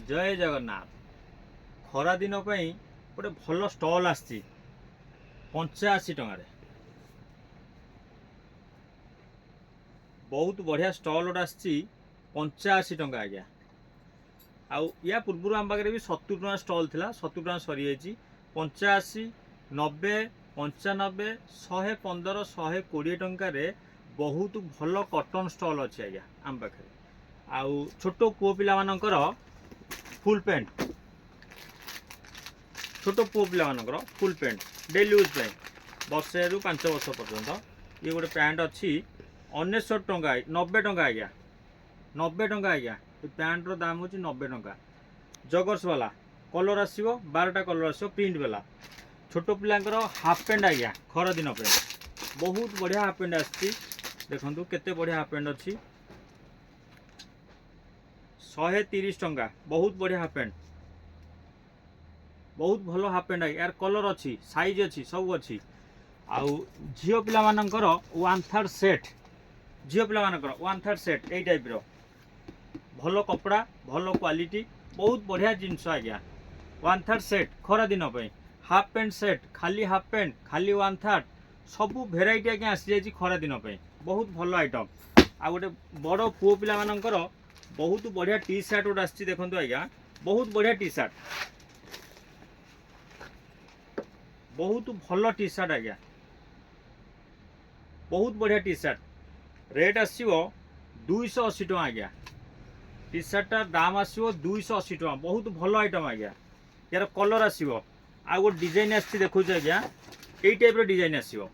जय जगन्नाथ खरा दिन गोटे भल स्टल आसी 85 टकर बहुत बढ़िया स्टल गोटे आसी 85 टका आज्ञा आउ या पूर्व आम पाखे भी 70 टका स्टल थिला 70 टका सरी जाइए 85 90 95 115 120 टकर बहुत भल कटन स्टल अच्छे आज्ञा आम पाखे आउ छोट पुओ पिला मानकर फुल पैंट छोट पुओ पिला मानकर फुल पैंट डेली यूज वर्षे रु 5 वर्ष पर्यंत ये गोटे पैंट अच्छी 69 टंका 90 टंका आज्ञा 90 टंका आज्ञा ये पैंट रो दाम होची 90 टंका जगर्स वाला कलर आसीबो 12टा कलर आसीबो प्रिंट वाला छोट पिलांकर हाफ पैंट आज्ञा खरा दिन पे बहुत बढ़िया हाफ पैंट आसी देखंतु केते बढ़िया हाफ पैंट अच्छी 130 टंका बहुत बढ़िया हाफ पैंट बहुत भल हाफ पैंट यार कलर अच्छी साइज अच्छी सब अच्छी आउ झील पिला मानकर 1/3 सेट झील पिला मानकर 1/3 सेट यही टाइप रो भल कपड़ा भल क्वालिटी बहुत बढ़िया जिनस आज्ञा 1/3 सेट खरा दिन पे हाफ पैंट सेट खाली हाफ पैंट खाली 1/3 सबू भेराइटी आज्ञा आसी जाइए खरा दिन पे बहुत भल आइटम आ गोटे बड़ पुओ पिला मानकर बहुत बढ़िया टी सार्ट गोटे आसी देखो आज्ञा बहुत बढ़िया टी सार्ट बहुत भल टी सार्ट आज्ञा बहुत बढ़िया टी सार्ट रेट आसो 280 टका आज्ञा टी सार्टार दाम आसो 280 टका बहुत भल आइटम आज्ञा यार कलर आसो आ गो डिजाइन आसी देखो आज्ञा यही टाइप डिजाइन आसो